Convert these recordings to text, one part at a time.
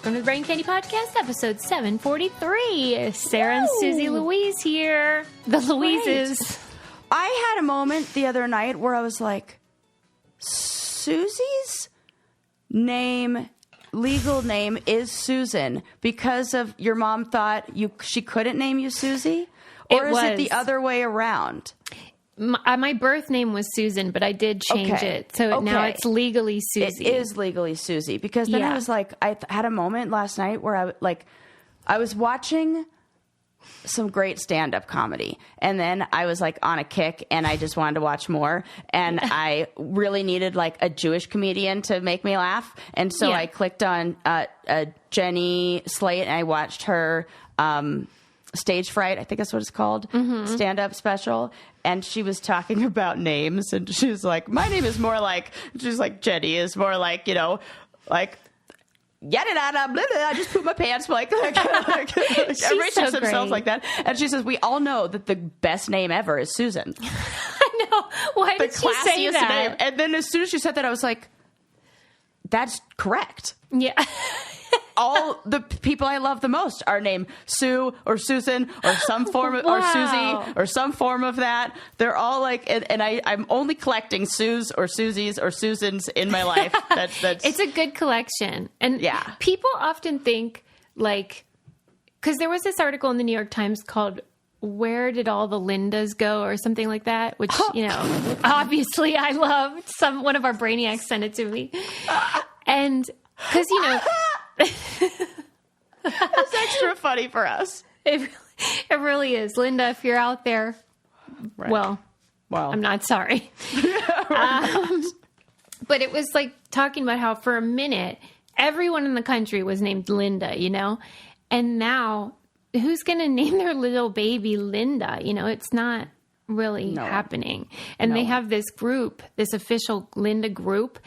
welcome to the Brain Candy Podcast, episode 743. Sarah and Susie Louise here. The Louises. Right. I had a moment the other night where I was like, Susie's legal name is Susan because of your mom thought she couldn't name you Susie? Or is it the other way around? My birth name was Susan, but I did change it. So now it's legally Susie. It is legally Susie. Because then I was like, I had a moment last night where I was watching some great stand-up comedy. And then I was like on a kick and I just wanted to watch more. And I really needed like a Jewish comedian to make me laugh. And so I clicked on Jenny Slate and I watched her Stage Fright, I think that's what it's called, stand-up special. And she was talking about names, and she was like, my name is more like, she's like, Jenny is more like, you know, like, yada yada, blah, blah, I just poop my pants, like everybody says themselves like that. And she says, we all know that the best name ever is Susan. I know. Why did she say that? Name. And then as soon as she said that, I was like, that's correct. Yeah. All the people I love the most are named Sue or Susan or some form of, or Susie or some form of that. They're all like, and I'm only collecting Sues or Susies or Susans in my life. That's It's a good collection. And people often think like, because there was this article in the New York Times called "Where Did All the Lindas Go?" or something like that, which, you know, obviously I loved. One of our brainiacs sent it to me. And because, you know, it's extra funny for us. It really is. Linda, if you're out there, well, I'm not sorry. But it was like talking about how for a minute, everyone in the country was named Linda, you know? And now who's going to name their little baby Linda? You know, it's not really happening. And they have this group, this official Linda group,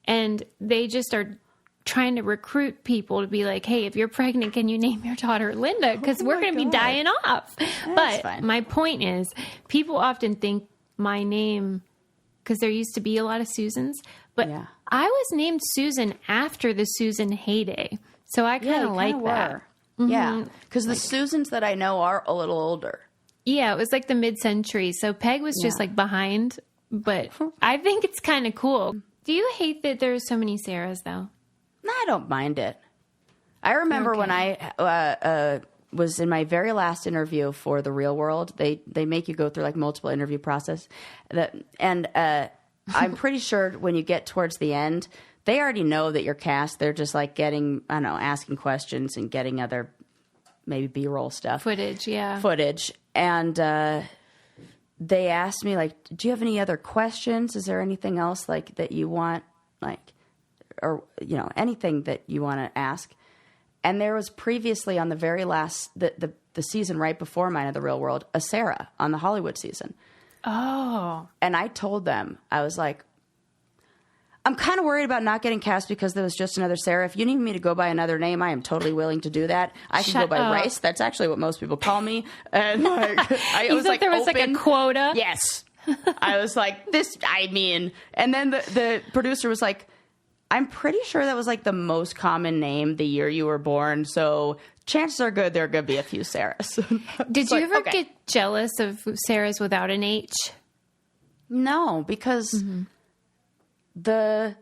and they just are trying to recruit people to be like, hey, if you're pregnant, can you name your daughter Linda? Because we're going to be dying off. But my point is, people often think my name, because there used to be a lot of Susans, but I was named Susan after the Susan heyday. So I kind of like that. Mm-hmm. Yeah, because the Susans that I know are a little older. Yeah, it was like the mid-century. So Peg was just like behind, but I think it's kind of cool. Do you hate that there's so many Sarahs, though? No, I don't mind it. I remember when I was in my very last interview for The Real World. They make you go through like multiple interview process, and I'm pretty sure when you get towards the end, they already know that you're cast. They're just like getting, I don't know, asking questions and getting other maybe B-roll stuff, footage, and they asked me like, "Do you have any other questions? Is there anything else like that you want like?" Or, you know, anything that you want to ask. And there was previously on the very last, the season right before mine of The Real World, a Sarah on the Hollywood season. Oh. And I told them, I was like, I'm kind of worried about not getting cast because there was just another Sarah. If you need me to go by another name, I am totally willing to do that. I can go by Rice. That's actually what most people call me. And like, I was like, there was like a quota? Yes. I was like, and then the producer was like, I'm pretty sure that was like the most common name the year you were born. So chances are good there are going to be a few Sarahs. Did you ever get jealous of Sarahs without an H? No, because because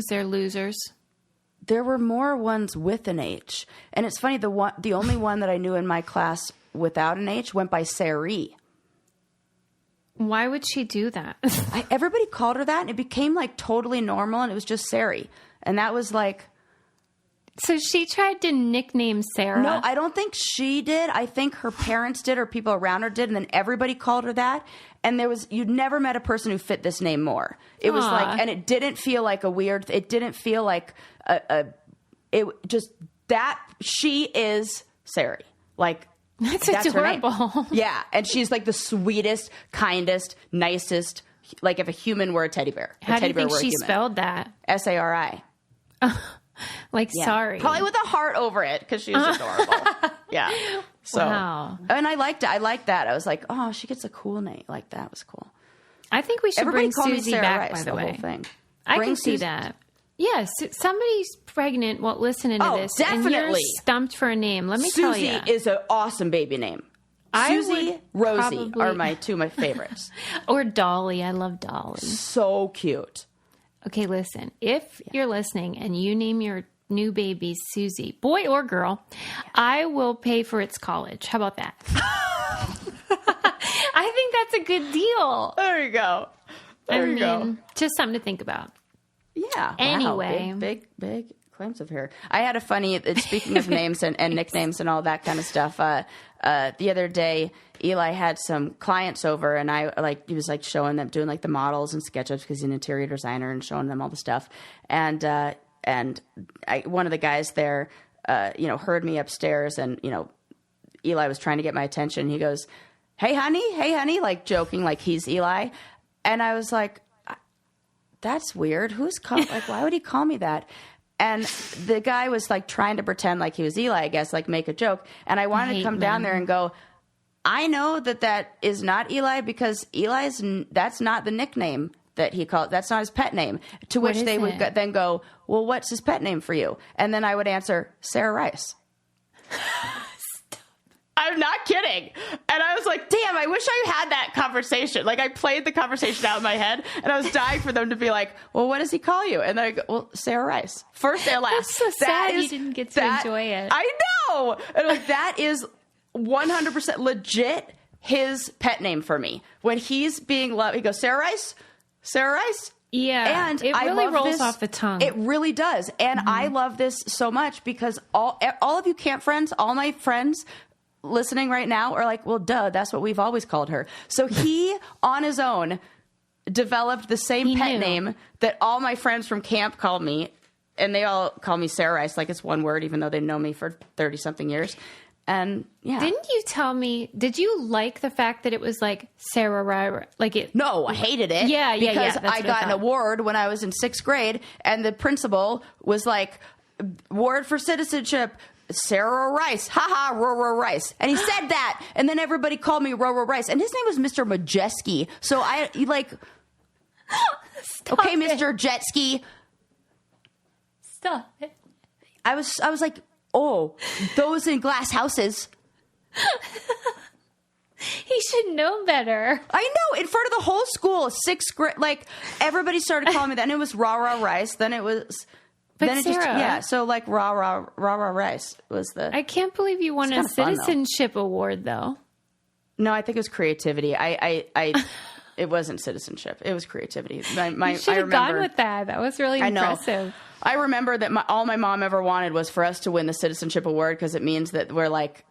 they're losers. There were more ones with an H. And it's funny, the only one that I knew in my class without an H went by Sari. Why would she do that? Everybody called her that, and it became like totally normal, and it was just Sari. And that was like... So she tried to nickname Sarah? No, I don't think she did. I think her parents did or people around her did, and then everybody called her that. And you'd never met a person who fit this name more. It was like, and it didn't feel like a weird... It didn't feel like she is Sari. Like... That's adorable. Yeah. And she's like the sweetest, kindest, nicest, like if a human were a teddy bear. How do you think she spelled that? Sari. Sorry. Probably with a heart over it because she was adorable. Yeah. So, and I liked it. I liked that. I was like, oh, she gets a cool name. Like that was cool. I think we should bring Susie back, by the way. Whole thing. I can see that. Yes, somebody's pregnant while listening to this. Definitely. And you're stumped for a name. Let me tell you. Susie is an awesome baby name. Susie, Rosie are my favorites. Or Dolly. I love Dolly. So cute. Okay, listen. If you're listening and you name your new baby Susie, boy or girl, I will pay for its college. How about that? I think that's a good deal. There you go. There you go. Just something to think about. Yeah. Anyway. Wow, big claims of her. I had a funny, speaking of names and nicknames and all that kind of stuff, the other day, Eli had some clients over and he was like showing them, doing like the models and SketchUps because he's an interior designer and showing them all the stuff. And one of the guys there, heard me upstairs and, Eli was trying to get my attention. He goes, hey, honey, like joking, like he's Eli. And I was like, that's weird. Why would he call me that? And the guy was like trying to pretend like he was Eli, I guess, like make a joke. And I wanted to come down there and go, I know that is not Eli because that's not the nickname that he called. That's not his pet name. To which they would then go, well, what's his pet name for you? And then I would answer, Sarah Rice. I'm not kidding. And I was like, damn, I wish I had that conversation. Like I played the conversation out in my head and I was dying for them to be like, well, what does he call you? And then I go, well, Sarah Rice. First and last. That's so sad you didn't get to enjoy it. I know. And like that is 100% legit his pet name for me. When he's being loved, he goes, Sarah Rice? Sarah Rice? Yeah. And it really rolls off the tongue. It really does. And I love this so much because all of you camp friends, all my friends listening right now are like, well, duh, that's what we've always called her. So he, on his own, developed the same pet name that all my friends from camp called me. And they all call me Sarah Rice, like it's one word, even though they've known me for 30-something years. And yeah. Didn't you tell me, did you like the fact that it was like Sarah Rice? Like it? No, I hated it. Yeah. Because I got an award when I was in 6th grade, and the principal was like, award for citizenship, Sarah Rice, haha, Rora Rice. And he said that, and then everybody called me Rora Rice, and his name was Mr. Majesky. So I like, okay, Mr. Jetski. Stop it. I was like, oh, those in glass houses. He should know better. I know, in front of the whole school, 6th grade, like everybody started calling me that, and it was Rara Rice. Then it was. But then it Sarah, so like rah rice was the. I can't believe you won a citizenship award, though. No, I think it was creativity. It wasn't citizenship. It was creativity. You should have gone with that. That was really impressive. I remember that all my mom ever wanted was for us to win the citizenship award because it means that we're like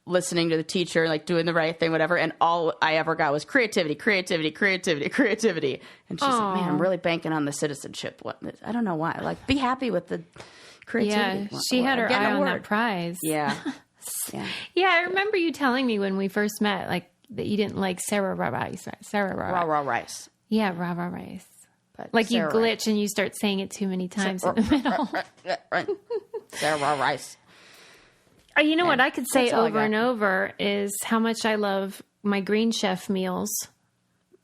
listening to the teacher, like doing the right thing, whatever. And all I ever got was creativity. And she's like, man, I'm really banking on the citizenship. I don't know why. Like, be happy with the creativity. Yeah, she had her eye on that prize. Yeah. Yeah, I remember you telling me when we first met, like, that you didn't like Sarah Rice. Rah Rice. Yeah, Rah Rice. But like Sarah you glitch Rice. And you start saying it too many times in the middle. Sarah Rice. You know what I could say over and over is how much I love my Green Chef meals.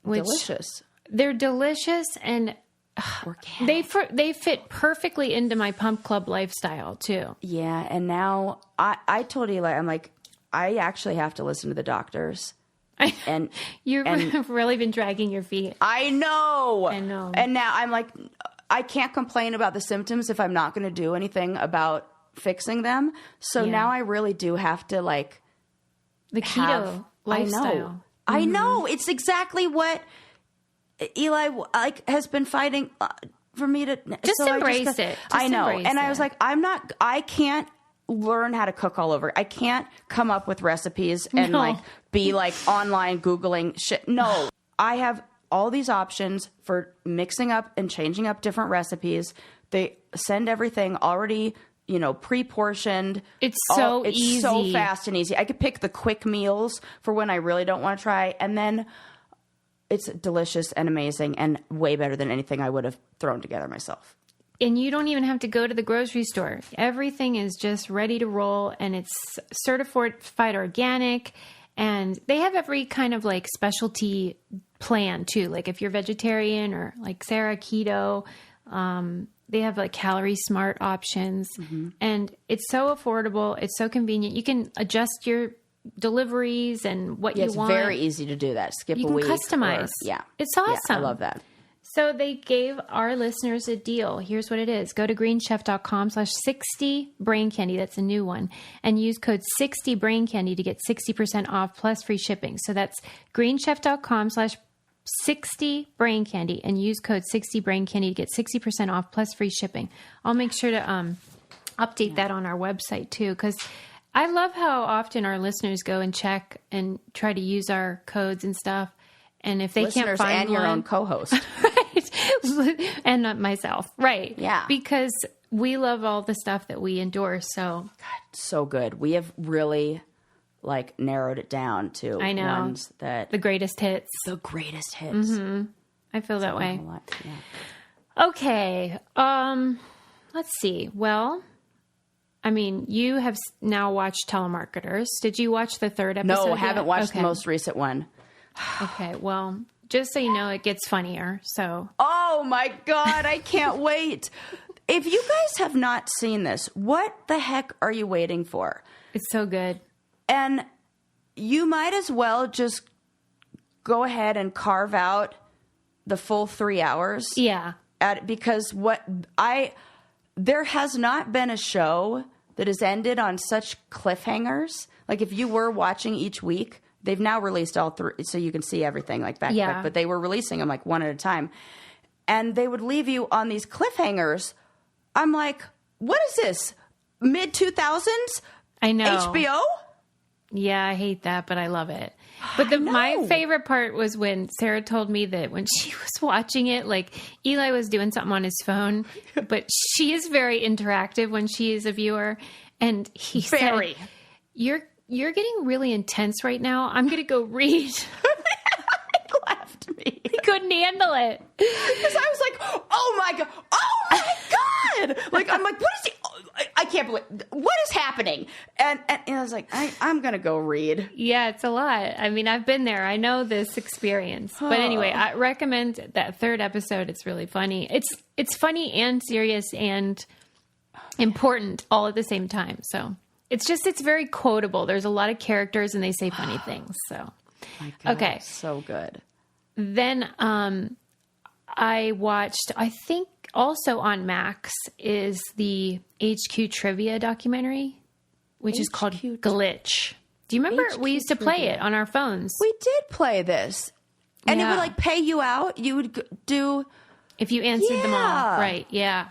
Which delicious. They're delicious and they fit perfectly into my Pump Club lifestyle too. Yeah, and now I told Eli, I'm like, I actually have to listen to the doctors. And you've really been dragging your feet. I know. And now I'm like, I can't complain about the symptoms if I'm not going to do anything about fixing them. So now I really do have to like the keto lifestyle. I know. It's exactly what Eli like has been fighting for me to just embrace it. I know. And I was like, I can't learn how to cook all over. I can't come up with recipes and like be like online Googling shit. No, I have all these options for mixing up and changing up different recipes. They send everything already, pre-portioned. It's so easy. It's so fast and easy. I could pick the quick meals for when I really don't want to try. And then it's delicious and amazing and way better than anything I would have thrown together myself. And you don't even have to go to the grocery store. Everything is just ready to roll, and it's certified organic. And they have every kind of like specialty plan too. Like if you're vegetarian or like Sarah keto, They have like calorie smart options, and it's so affordable. It's so convenient. You can adjust your deliveries and what you want. It's very easy to do that. Skip you a week. You can customize. It's awesome. Yeah, I love that. So they gave our listeners a deal. Here's what it is. Go to greenchef.com/60braincandy. That's a new one. And use code 60braincandy to get 60% off plus free shipping. So that's greenchef.com/60braincandy and use code 60braincandy to get 60% off plus free shipping. I'll make sure to update that on our website too, because I love how often our listeners go and check and try to use our codes and stuff. And if they listeners can't find and your own co-host. Right. And not myself. Right. Yeah. Because we love all the stuff that we endorse. So so good. We have really like narrowed it down to ones that the greatest hits. The greatest hits. Mm-hmm. I feel that way. Yeah. Okay. Let's see. Well, I mean, you have now watched Telemarketers. Did you watch the third episode? No, I haven't watched the most recent one. Okay, well, just so you know, it gets funnier, so. Oh, my God, I can't wait. If you guys have not seen this, what the heck are you waiting for? It's so good. And you might as well just go ahead and carve out the full 3 hours. Yeah. Because there has not been a show that has ended on such cliffhangers. Like, if you were watching each week, they've now released all three, so you can see everything like back to back. But they were releasing them like one at a time, and they would leave you on these cliffhangers. I'm like, what is this? Mid 2000s? I know. HBO? Yeah, I hate that, but I love it. But my favorite part was when Sarah told me that when she was watching it, like Eli was doing something on his phone, but she is very interactive when she is a viewer, and he said, You're getting really intense right now. I'm going to go read. He laughed at me. He couldn't handle it. Because I was like, oh my God. Like, I'm like, what is he? I can't believe, what is happening? And I was like, I'm going to go read. Yeah, it's a lot. I mean, I've been there. I know this experience. But anyway, I recommend that third episode. It's really funny. It's funny and serious and important all at the same time. So it's very quotable. There's a lot of characters and they say funny things. So, my God, okay. So good. Then I watched, I think also on Max is the HQ Trivia documentary, which is called Glitch. Do you remember we used to play it on our phones? We did play this. And it would like pay you out. You would do. If you answered them all. Right. Yeah.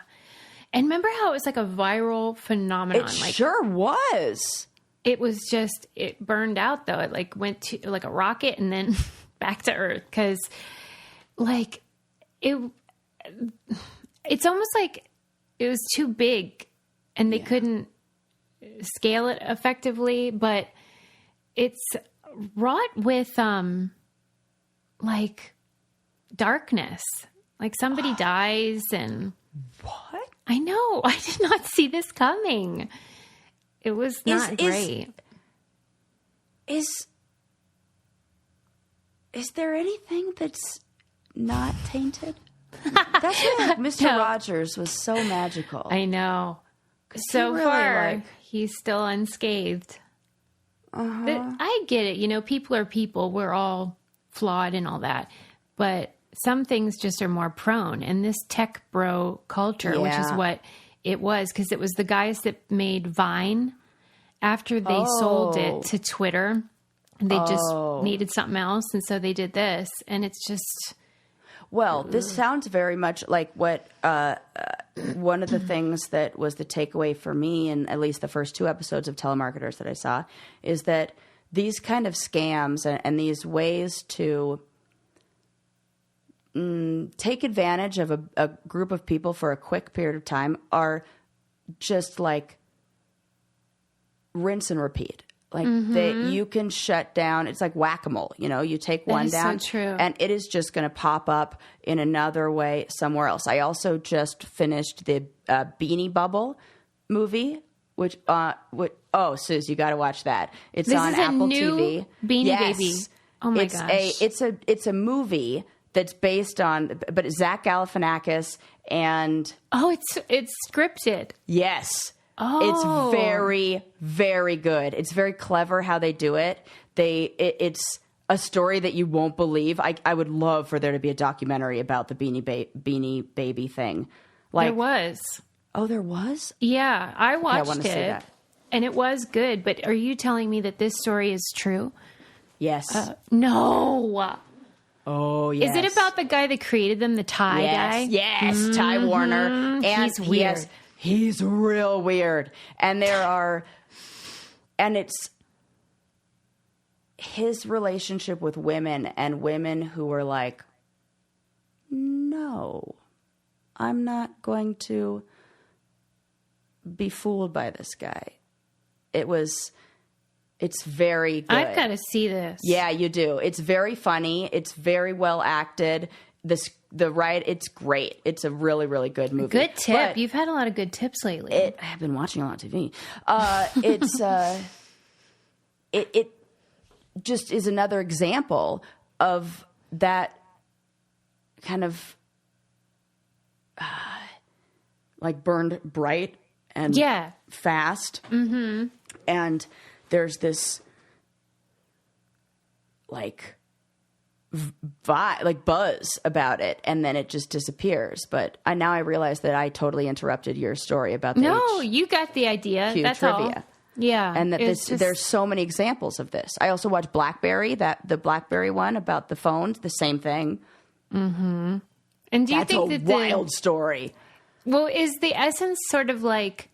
And remember how it was like a viral phenomenon? It sure was. It was just, it burned out though. It like went to like a rocket and then back to Earth. Cause like it's almost like it was too big and they couldn't scale it effectively, but it's wrought with, like darkness, like somebody dies and what? I know. I did not see this coming. It was not great. Is there anything that's not tainted? That's why Mr. Rogers was so magical. I know. So really far, he's still unscathed. But I get it. You know, people are people. We're all flawed and all that. But some things just are more prone. And this tech bro culture, which is what it was, because it was the guys that made Vine after they sold it to Twitter. They just needed something else. And so they did this. And it's just... Well, this sounds very much like what one of the things that was the takeaway for me in at least the first 2 episodes of Telemarketers that I saw is that these kind of scams and these ways to take advantage of a group of people for a quick period of time are just like rinse and repeat. Like you can shut down. It's like whack-a-mole. You know, you take one down, so true. And it is just going to pop up in another way somewhere else. I also just finished the Beanie Bubble movie, which Susie, you got to watch that. It's on Apple TV. Beanie Baby. Oh my gosh! It's a movie that's based on, but Zach Galifianakis And it's scripted. yes. Oh. It's very, very good. It's very clever how they do it. It's a story that you won't believe. I would love for there to be a documentary about the Beanie Baby thing. Like, there was. Oh, there was? Yeah, I watched I want to see that. And it was good. But are you telling me that this story is true? Yes. No. Oh, yes. Is it about the guy that created them, the Ty guy? Yes, Ty Warner. And he's weird. He's real weird. And it's his relationship with women and women who were like, no, I'm not going to be fooled by this guy. It's very good. I've got to see this. Yeah, you do. It's very funny. It's very well acted. It's great. It's a really, really good movie. Good tip. But You've had a lot of good tips lately. I've been watching a lot of TV. It just is another example of that kind of like burned bright and fast. Mm-hmm. And there's this like buzz about it, and then it just disappears. But now I realize that I totally interrupted your story about the you got the idea. HQ That's trivia. all. Yeah, and that there's so many examples of this. I also watched BlackBerry, the BlackBerry one about the phones, the same thing. Mm-hmm. And do you think that's a wild story? Well, is the essence sort of like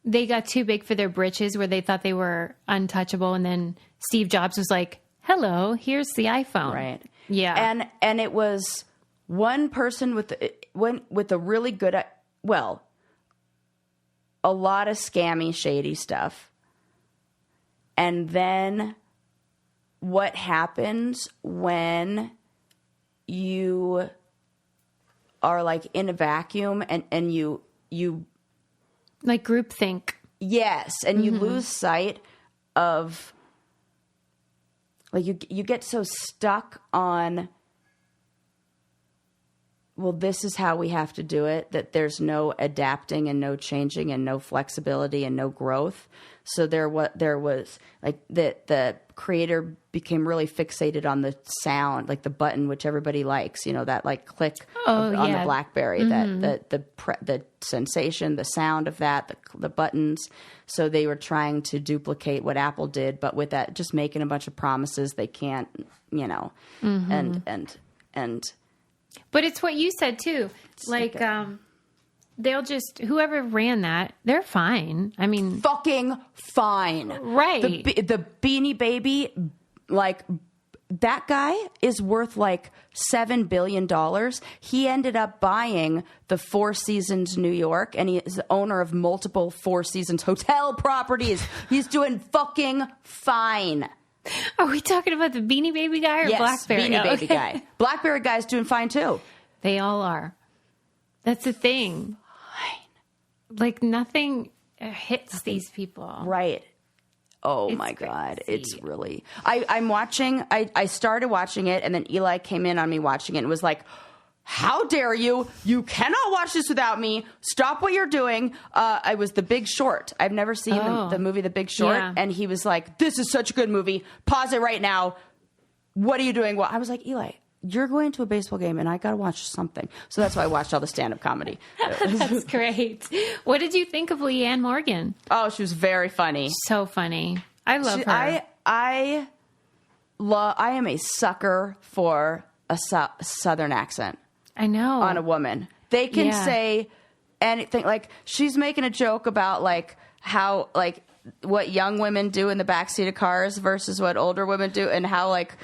they got too big for their britches, where they thought they were untouchable, and then Steve Jobs was like, "Hello, here's the iPhone." Right. Yeah. And it was one person with a really good, a lot of scammy, shady stuff. And then what happens when you are like in a vacuum and you like groupthink. Yes. And you lose sight of, like, you get so stuck on, well, this is how we have to do it, that there's no adapting and no changing and no flexibility and no growth. So there was like the creator became really fixated on the sound, like the button, which everybody likes, that like click on the BlackBerry, that the sensation, the sound of that, the buttons. So they were trying to duplicate what Apple did, but with that, just making a bunch of promises they can't, and. But it's what you said too. Like, they'll just, whoever ran that, they're fine. I mean, fucking fine. Right. The Beanie Baby, like, that guy is worth like $7 billion. He ended up buying the Four Seasons New York, and he is the owner of multiple Four Seasons hotel properties. He's doing fucking fine. Are we talking about the Beanie Baby guy or yes, BlackBerry? Beanie Baby guy. BlackBerry guy's doing fine too. They all are. That's the thing. Fine. Like, nothing hits these people. Right. Oh, it's my God. It's really... I'm watching... I started watching it, and then Eli came in on me watching it and was like, how dare you? You cannot watch this without me. Stop what you're doing. I was The Big Short. I've never seen the movie The Big Short. Yeah. And he was like, this is such a good movie. Pause it right now. What are you doing? Well, I was like, Eli, you're going to a baseball game, and I got to watch something. So that's why I watched all the stand-up comedy. That's great. What did you think of Leanne Morgan? Oh, she was very funny. So funny. I love her. I am a sucker for a Southern accent. I know. On a woman. They can say anything. Like, she's making a joke about, like, how, like, what young women do in the backseat of cars versus what older women do, and how, like,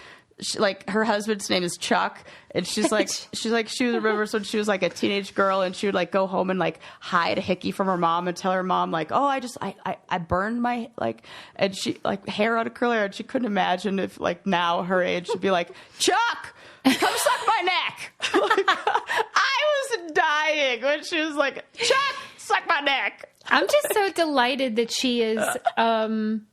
her husband's name is Chuck, and she remembers when she was like a teenage girl, and she would like go home and like hide a hickey from her mom and tell her mom like, oh, I burned my like, and she like hair out of curly hair, and she couldn't imagine if like now her age she'd be like, Chuck, come suck my neck. Like, I was dying when she was like, Chuck, suck my neck. I'm just so delighted that she is, in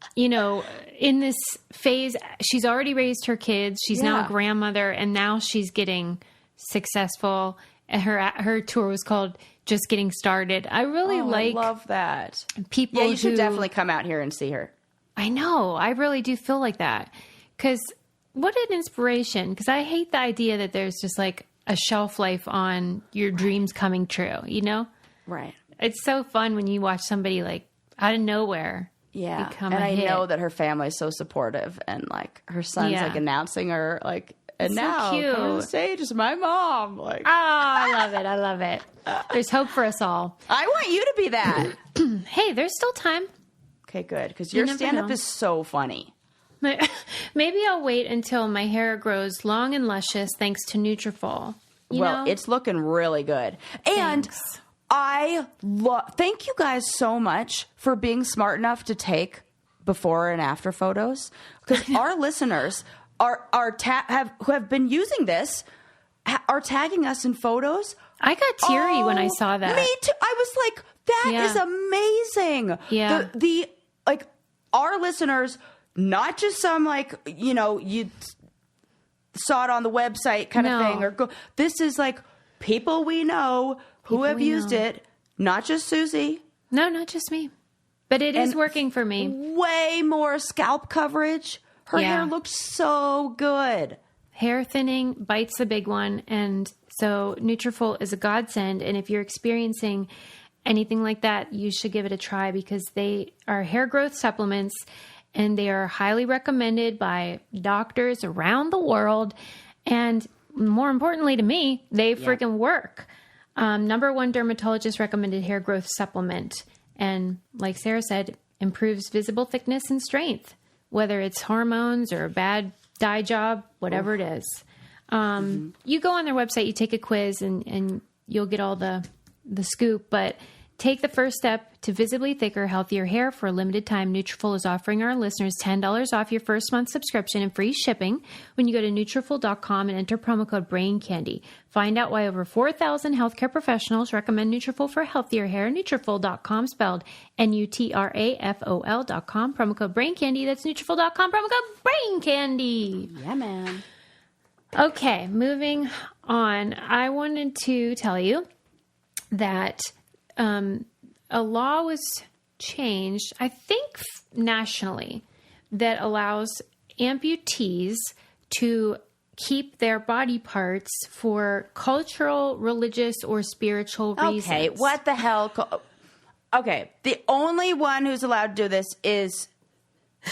this phase. She's already raised her kids. She's now a grandmother, and now she's getting successful. And her tour was called Just Getting Started. I really I love that. People you should definitely come out here and see her. I know. I really do feel like that. Because what an inspiration. Because I hate the idea that there's just like a shelf life on your dreams coming true, you know? Right. It's so fun when you watch somebody like out of nowhere become and a I hit. know that her family is so supportive, and like her son's like announcing her like, and so now cute. coming on the stage is my mom. Like, I love it. I love it. There's hope for us all. I want you to be that. Hey, there's still time. Okay, good, because your stand-up is so funny. Maybe I'll wait until my hair grows long and luscious thanks to Nutrafol. You know? It's looking really good. And Thanks. Thank you guys so much for being smart enough to take before and after photos, because our listeners who have been using this are tagging us in photos. I got teary when I saw that. Me too. I was like, that is amazing. Yeah. The like our listeners, not just some like, you know, you saw it on the website kind of thing, or this is like people we know who have used it, not just Susie. No, not just me. But it is working for me. Way more scalp coverage. Her hair looks so good. Hair thinning, bites the big one. And so Nutrafol is a godsend. And if you're experiencing anything like that, you should give it a try, because they are hair growth supplements and they are highly recommended by doctors around the world. And more importantly to me, they freaking work. #1 dermatologist recommended hair growth supplement. And like Sarah said, improves visible thickness and strength, whether it's hormones or a bad dye job, whatever it is. You go on their website, you take a quiz, and you'll get all the scoop. But take the first step to visibly thicker, healthier hair. For a limited time, Nutrafol is offering our listeners $10 off your first month subscription and free shipping when you go to Nutrafol.com and enter promo code BRAINCANDY. Find out why over 4,000 healthcare professionals recommend Nutrafol for healthier hair. Nutrafol.com, spelled Nutrafol.com, promo code BRAINCANDY. That's Nutrafol.com, promo code BRAINCANDY. Yeah, man. Okay, moving on. I wanted to tell you that a law was changed, I think nationally, that allows amputees to keep their body parts for cultural, religious, or spiritual reasons. Okay, what the hell? Okay, the only one who's allowed to do this is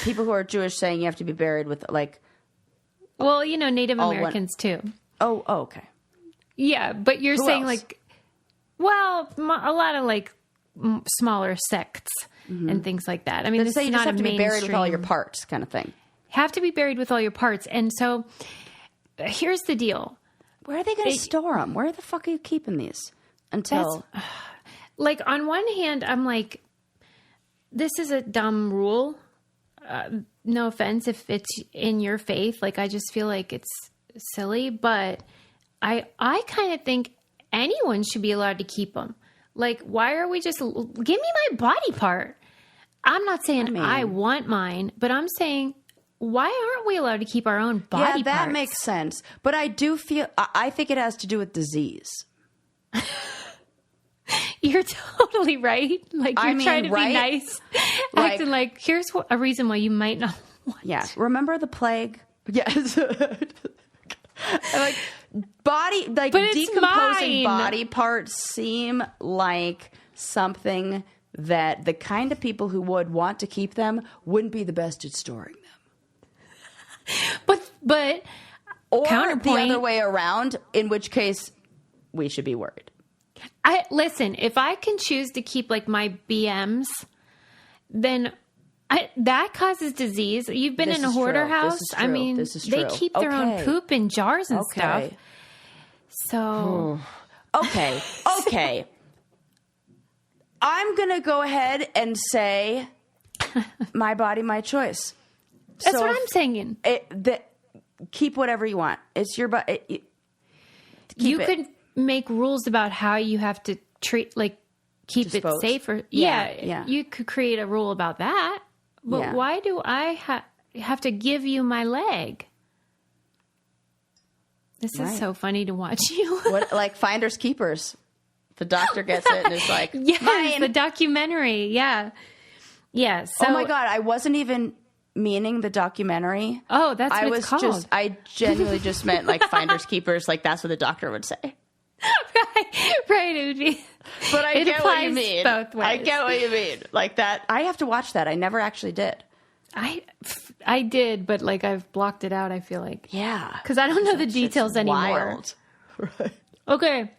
people who are Jewish, saying you have to be buried with, like... Well, you know, Native Americans, too. Oh, okay. Yeah, but you're saying, like... Well, a lot of, like, smaller sects and things like that. I mean, this is not a mainstream... You just have to be buried with all your parts kind of thing. Have to be buried with all your parts. And so, here's the deal. Where are they going to store them? Where the fuck are you keeping these until... Like, on one hand, I'm like, this is a dumb rule. No offense if it's in your faith. Like, I just feel like it's silly. But I kind of think anyone should be allowed to keep them. Like, why are we just... Give me my body part. I'm not saying I want mine, but I'm saying, why aren't we allowed to keep our own body parts? Yeah, that makes sense. But I do feel... I think it has to do with disease. You're totally right. Like, you're trying to be nice. Like, acting like, here's a reason why you might not want to. Remember the plague? Yes. Like, decomposing body parts seem like something that the kind of people who would want to keep them wouldn't be the best at storing them. But or the other way around, in which case we should be worried. Listen, if I can choose to keep, like, my BMs, then that causes disease. You've been in a hoarder house. I mean, they keep their own poop in jars and stuff. So, okay. I'm going to go ahead and say my body, my choice. That's what I'm saying. Keep whatever you want. It's your body. You could make rules about how you have to treat, like, keep it safe. Or yeah, you could create a rule about that. But why do I have to give you my leg? This is so funny to watch you. What, like Finders Keepers. The doctor gets it and is like, yes, mine. the documentary. Yeah. Yeah. So, oh my God. I wasn't even meaning the documentary. Oh, that's what it's called. I genuinely just meant like Finders Keepers. Like that's what the doctor would say. Right. It would be. But I get what you mean. Both ways. I get what you mean. Like that. I have to watch that. I never actually did. I did, but like I've blocked it out, I feel like. Yeah. Because I don't know the details anymore. Wild. Right. Okay.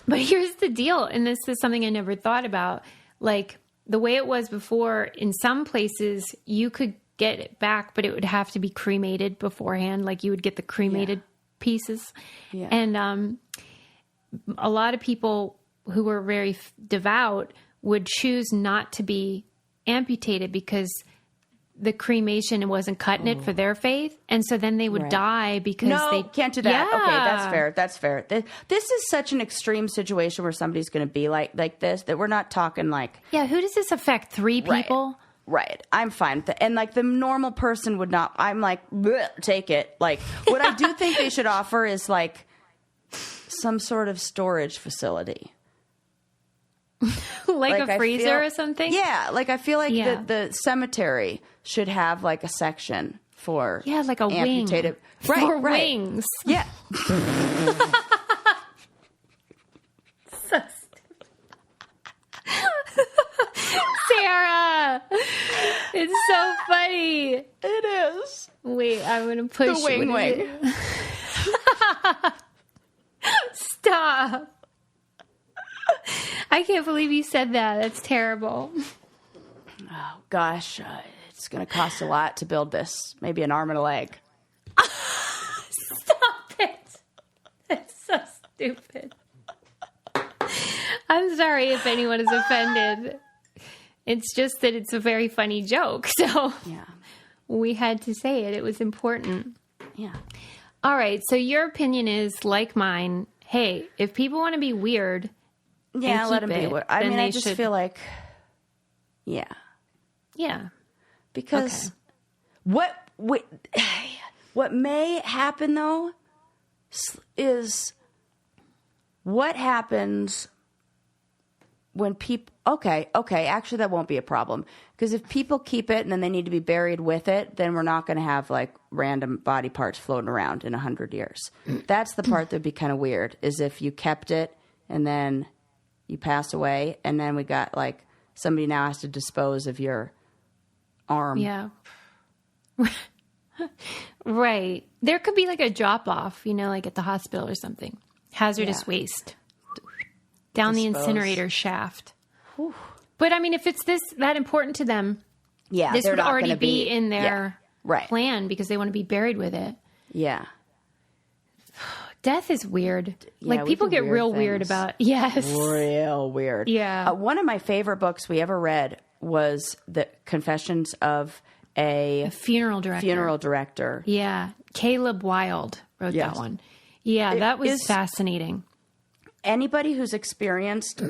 But here's the deal. And this is something I never thought about. Like the way it was before, in some places you could get it back, but it would have to be cremated beforehand. Like you would get the cremated pieces. Yeah. And a lot of people who were very devout would choose not to be amputated because the cremation wasn't cutting it for their faith. And so then they would die because they can't do that. Yeah. Okay, that's fair. That's fair. This is such an extreme situation where somebody's going to be like this, that we're not talking like... Yeah, who does this affect? 3 people? Right. I'm fine with it. And like the normal person would not... I'm like, take it. Like what I do think they should offer is like some sort of storage facility. like a freezer or something? Yeah. Like I feel like the cemetery should have like a section for like a amputated wing. For wings. Yeah. So Sarah, it's so funny. It is. Wait, I'm gonna push the wing. Stop. I can't believe you said that. That's terrible. Oh, gosh. It's going to cost a lot to build this. Maybe an arm and a leg. Stop it. That's so stupid. I'm sorry if anyone is offended. It's just that it's a very funny joke. So we had to say it. It was important. Yeah. All right. So your opinion is like mine. Hey, if people want to be weird... Yeah, let them be weird. I mean, I just feel like... Yeah. Yeah. Because what may happen, though, is what happens when people... Okay, actually, that won't be a problem. Because if people keep it and then they need to be buried with it, then we're not going to have, like, random body parts floating around in 100 years. That's the part that would be kind of weird, is if you kept it and then you pass away, and then we got, like, somebody now has to dispose of your arm. Yeah. Right. There could be, like, a drop-off, like at the hospital or something. Hazardous waste. Down the incinerator shaft. Whew. But, I mean, if it's that important to them, this would already be in their plan because they want to be buried with it. Yeah. Death is weird. Like, people get real weird about... Yes. Real weird. Yeah. One of my favorite books we ever read was The Confessions of a Funeral Director. Yeah. Caleb Wilde wrote that one. Yeah, that was fascinating. Anybody who's experienced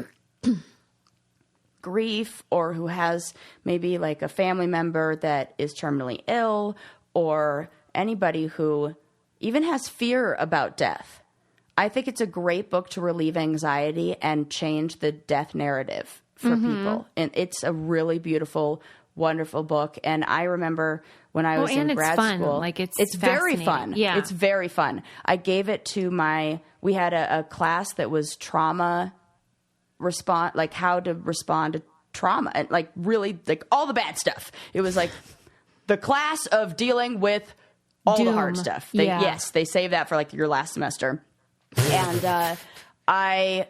grief or who has maybe like a family member that is terminally ill, or anybody who even has fear about death, I think it's a great book to relieve anxiety and change the death narrative for people. And it's a really beautiful, wonderful book. And I remember when I was in grad school, like it's very fun. Yeah. It's very fun. I gave it to we had a class that was trauma response, like how to respond to trauma, and like really like all the bad stuff. It was like the class of dealing with all the hard stuff. They save that for like your last semester. And I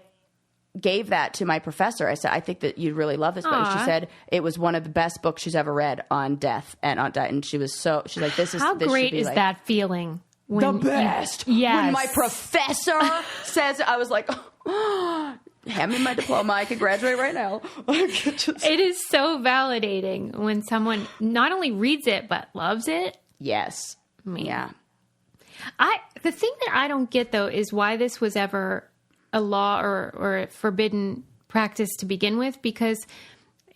gave that to my professor. I said, I think that you'd really love this book. She said it was one of the best books she's ever read on death and on death. And she's like, this is... How great is that feeling? The best. Yes. When my professor says, I was like, hand me my diploma. I can graduate right now. It is so validating when someone not only reads it, but loves it. Yes. Yeah. The thing that I don't get, though, is why this was ever a law or a forbidden practice to begin with, because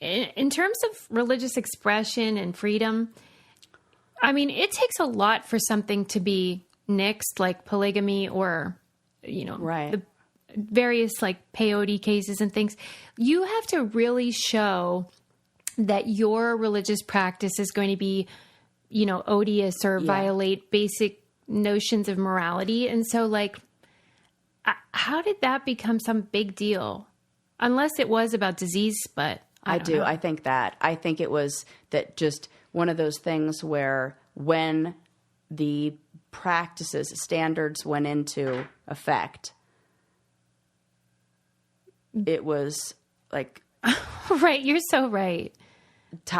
in terms of religious expression and freedom, I mean, it takes a lot for something to be nixed, like polygamy or, Right. the various like peyote cases and things, you have to really show that your religious practice is going to be, odious or violate basic notions of morality. And so like, how did that become some big deal? Unless it was about disease, but I don't know. I think it was that just one of those things where when the standards went into effect, it was like right. You're so right.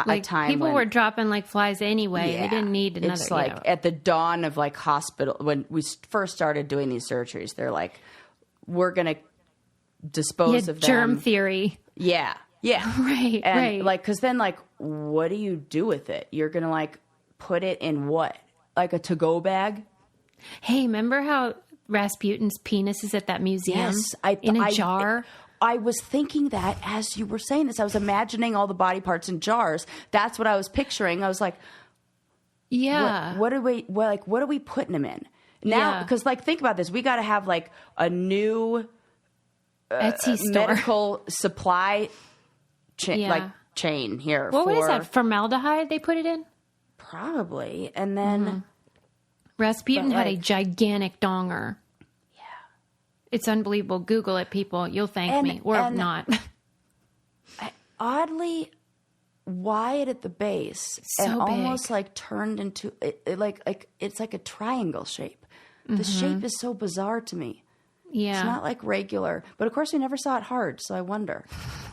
A time people when, were dropping like flies anyway. Yeah, they didn't need another. It's like at the dawn of like hospital, when we first started doing these surgeries, they're like, we're going to dispose of them. Germ theory. Yeah. Yeah. Right. And right. like, cause then like, what do you do with it? You're going to like put it in what? Like a to-go bag? Hey, remember how Rasputin's penis is at that museum? Yes. In a jar? I was thinking that as you were saying this, I was imagining all the body parts in jars. That's what I was picturing. I was like, yeah. What are we putting them in now? Because like, think about this. We got to have like a new Etsy store. Medical supply chain here. What is that? Formaldehyde they put it in? Probably. And then Rasputin had a gigantic donger. Yeah. It's unbelievable. Google it, people. You'll thank me. Or not. Oddly wide at the base So and big. almost like turned into like it's like a triangle shape. The shape is so bizarre to me. Yeah. It's not like regular, but of course we never saw it hard, so I wonder.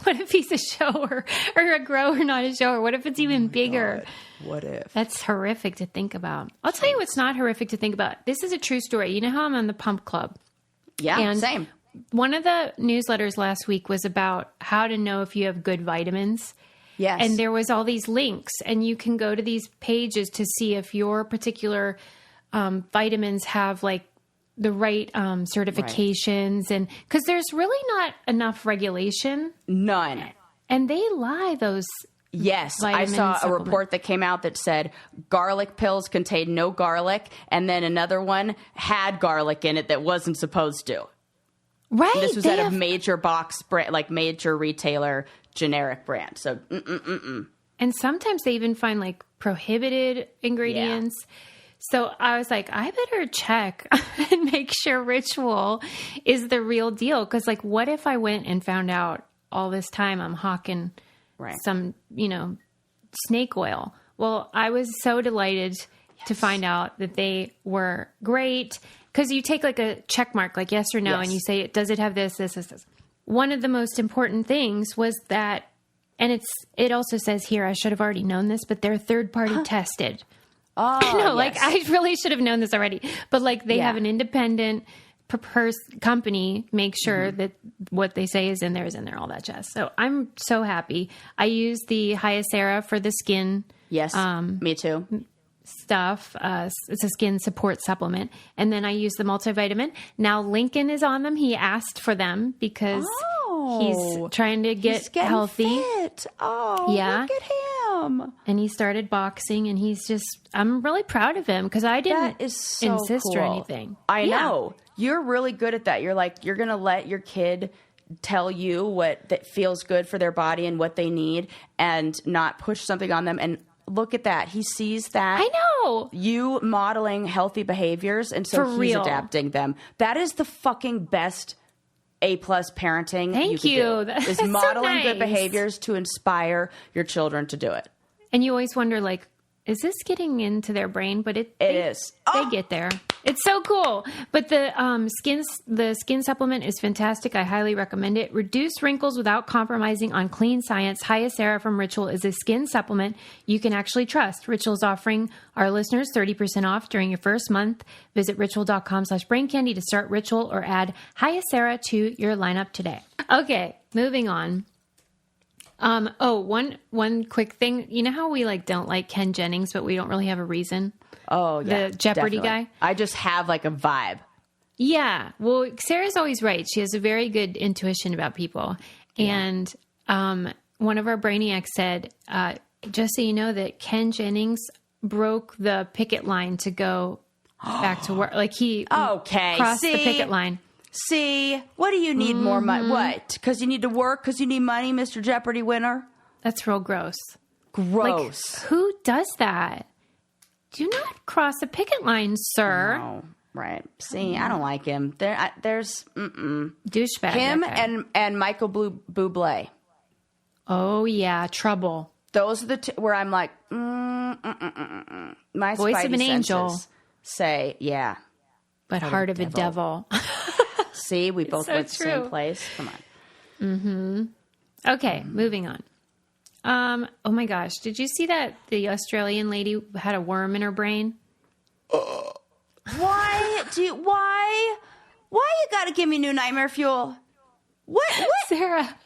What if he's a shower or a grower, not a shower? What if it's even bigger? God. What if? That's horrific to think about. I'll tell you what's not horrific to think about. This is a true story. You know how I'm on the Pump Club? Yeah, And same. One of the newsletters last week was about how to know if you have good vitamins. Yes. And there was all these links, and you can go to these pages to see if your particular vitamins have like the right certifications. And because there's really not enough regulation. None. And they lie, those. Yes, I saw a report that came out that said garlic pills contained no garlic, and then another one had garlic in it that wasn't supposed to. Right. This was at a major box brand, like major retailer generic brand. So, And sometimes they even find like prohibited ingredients. Yeah. So I was like, I better check and make sure Ritual is the real deal. Because like, what if I went and found out all this time I'm hawking some, snake oil? Well, I was so delighted to find out that they were great. Because you take like a check mark, like yes or no, and you say, does it have this, this, this, this? One of the most important things was that, and it also says here, I should have already known this, but they're third-party tested. Oh, I know, like I really should have known this already. But like they have an independent company make sure that what they say is in there, all that jazz. So I'm so happy. I use the Hyacera for the skin. Yes, me too. Stuff. It's a skin support supplement. And then I use the multivitamin. Now Lincoln is on them. He asked for them because he's trying to get healthy. Fit. Oh, yeah. Look at him. And he started boxing, and I'm really proud of him because I didn't insist or anything. I know. You're really good at that. You're like, you're going to let your kid tell you what that feels good for their body and what they need and not push something on them. And look at that. He sees that. I know. You modeling healthy behaviors, and so he's adapting them. That is the fucking best A+ parenting. Thank you. That's is modeling good behaviors to inspire your children to do it. And you always wonder, like, is this getting into their brain? But it is. They get there. It's so cool. But the skin supplement is fantastic. I highly recommend it. Reduce wrinkles without compromising on clean science. Hyacera from Ritual is a skin supplement you can actually trust. Ritual is offering our listeners 30% off during your first month. Visit ritual.com/braincandy to start Ritual or add Hyacera to your lineup today. Okay, moving on. One quick thing. You know how we don't like Ken Jennings, but we don't really have a reason? Oh, yeah. The Jeopardy definitely. guy? I just have a vibe. Yeah. Well, Sarah's always right. She has a very good intuition about people. Yeah. And one of our brainiacs said, just so you know that Ken Jennings broke the picket line to go back to work. Like he Okay. crossed the picket line. See, what do you need more money? What? Because you need to work? Because you need money, Mr. Jeopardy winner? That's real gross. Gross. Like, who does that? Do not cross a picket line, sir. No. Right. See, I don't like him. There's douchebag. Him and Michael Bublé. Oh yeah, trouble. Those are the two where I'm like, my voice Spidey of an angel. senses say, yeah, but heart of a devil. See, we both so went to the true. same place. Come on. Mm-hmm. Okay, moving on. Oh my gosh, did you see that the Australian lady had a worm in her brain? Why you got to give me new nightmare fuel? What? Sarah,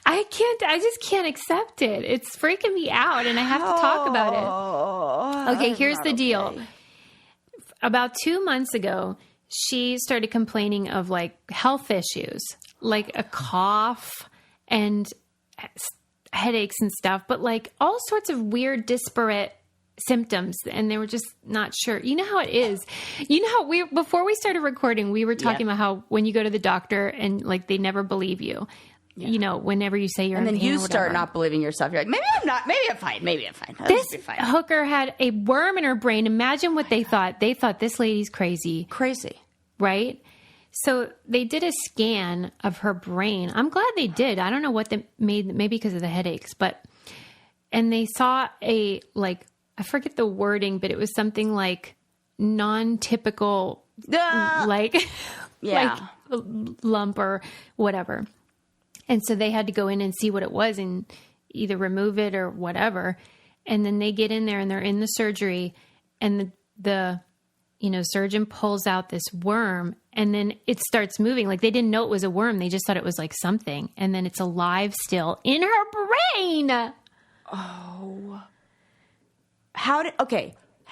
I just can't accept it. It's freaking me out and I have to talk about it. Okay, here's the deal. About 2 months ago, she started complaining of like health issues, like a cough and headaches and stuff, but like all sorts of weird, disparate symptoms, and they were just not sure. You know how it is. You know how before we started recording, we were talking about how when you go to the doctor and like they never believe you. Yeah. You know, whenever you say you're in pain, and then you start not believing yourself. You're like, maybe I'm not. Maybe I'm fine. Maybe I'm fine. This hooker had a worm in her brain. Imagine what they thought. They thought this lady's crazy. Crazy, right? So they did a scan of her brain. I'm glad they did. I don't know what they made, maybe because of the headaches, and they saw a like. I forget the wording, but it was something like non-typical, like lump or whatever. And so they had to go in and see what it was and either remove it or whatever. And then they get in there and they're in the surgery and the surgeon pulls out this worm and then it starts moving. Like they didn't know it was a worm. They just thought it was like something. And then it's alive still in her brain. Oh.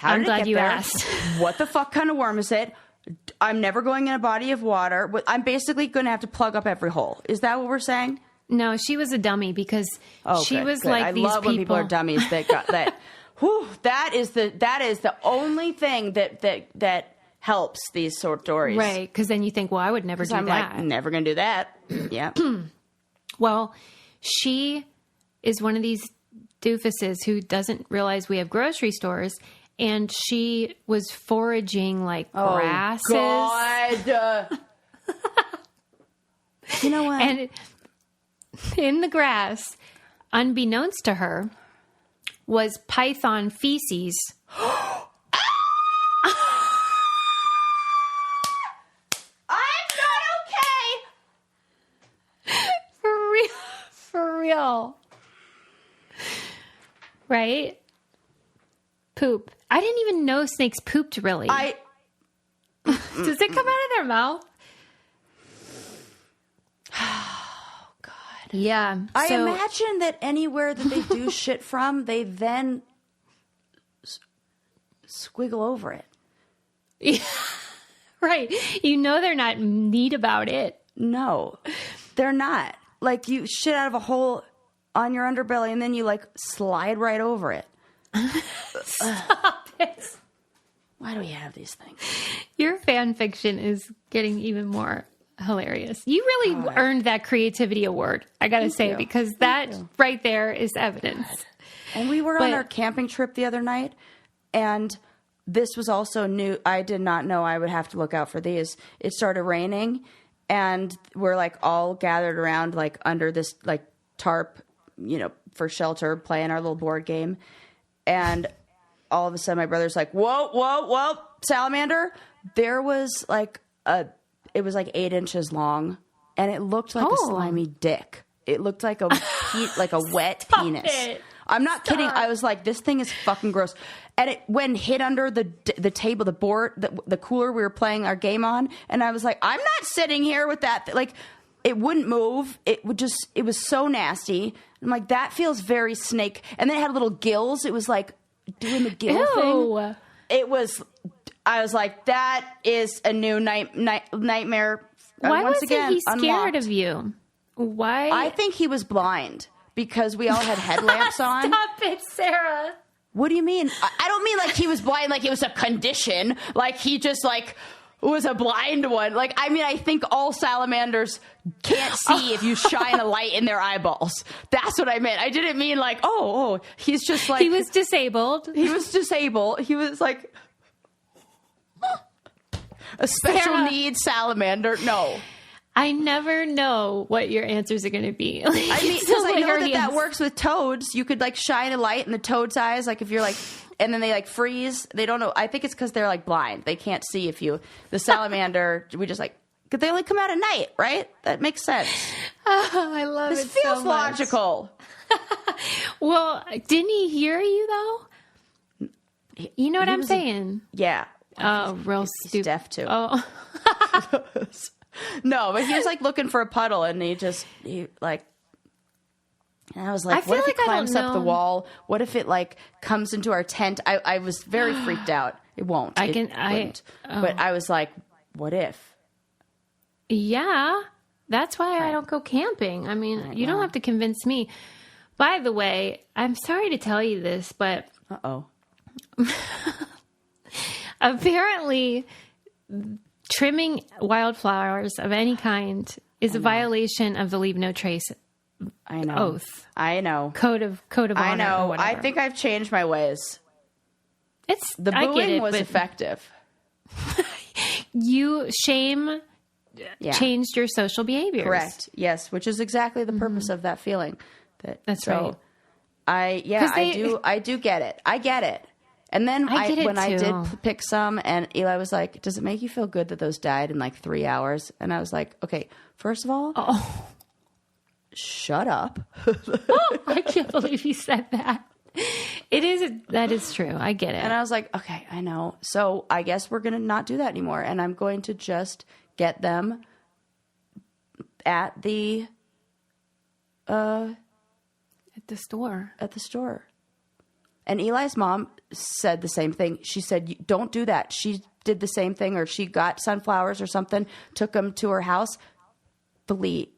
I'm glad you asked. What the fuck kind of worm is it? I'm never going in a body of water. I'm basically going to have to plug up every hole. Is that what we're saying? No, she was a dummy because she was like I these love when people are dummies that got that. Whew, that is the only thing that helps these sort of stories. Right, because then you think, well, I would never do I'm that. Like, never going to do that. Yeah. Well, she is one of these doofuses who doesn't realize we have grocery stores, and she was foraging like grasses. Oh, God. You know what? And in the grass, unbeknownst to her, was python feces. I'm not okay. For real. Right? Poop. I didn't even know snakes pooped, really. Does it come out of their mouth? Oh, God. Yeah. I imagine that anywhere that they do shit from, they then squiggle over it. Yeah. Right. You know they're not neat about it. No, they're not. Like you shit out of a hole on your underbelly and then you like slide right over it. Stop it. Why do we have these things? Your fan fiction is getting even more hilarious. You really earned that creativity award, I gotta say, because that right there is evidence. And we were on our camping trip the other night, and this was also new. I did not know I would have to look out for these. It started raining, and we're like all gathered around like under this like tarp, for shelter, playing our little board game. And all of a sudden my brother's like, whoa, salamander. There was it was like 8 inches long, and it looked like a slimy dick. It looked like a wet penis. It. I'm not kidding. I was like, this thing is fucking gross. And it hit under the table, the board, the cooler we were playing our game on. And I was like, I'm not sitting here with that. Like, it wouldn't move. It was so nasty. I'm like, that feels very snake. And then it had little gills. It was like doing the gill thing. I was like, that is a new nightmare. Why once wasn't again, he scared unlocked. of you? Why? I think he was blind because we all had headlamps on. Stop it, Sarah. What do you mean? I don't mean like he was blind, like it was a condition. Like he just like was a blind one. Like, I mean, I think all salamanders can't see if you shine a light in their eyeballs. That's what I meant. I didn't mean like, he's just like. He was disabled. He was disabled. He was like a special needs salamander. No. I never know what your answers are going to be. Like, I mean, because I know that works with toads. You could like shine a light in the toad's eyes, like if you're like, and then they like freeze. They don't know. I think it's because they're like blind. They can't see if you. The salamander, we just like, because they only come out at night, right? That makes sense. Oh, I love this it. This feels so logical. Well, didn't he hear you though? You know what I'm saying? Yeah. Oh, real stupid. He's deaf too. Oh. No, but he was like looking for a puddle, and he like. And I was like, what if it climbs up the wall? What if it like comes into our tent? I was very freaked out. It won't. But I was like, what if? Yeah, that's why I don't go camping. I mean, you don't have to convince me. By the way, I'm sorry to tell you this, but apparently trimming wildflowers of any kind is a violation of the Leave No Trace oath. I know. Code of honor. I know. Or whatever. I think I've changed my ways. The I booing get it, was effective. You changed your social behaviors. Correct. Yes, which is exactly the purpose of that feeling. That's right. I do get it. I get it. And then I did pick some, and Eli was like, does it make you feel good that those died in like 3 hours? And I was like, okay, first of all, shut up. I can't believe you said that. That is true. I get it. And I was like, okay, I know. So I guess we're going to not do that anymore. And I'm going to just get them at the store. At the store. And Eli's mom said the same thing. She said, don't do that. She did the same thing, or she got sunflowers or something, took them to her house.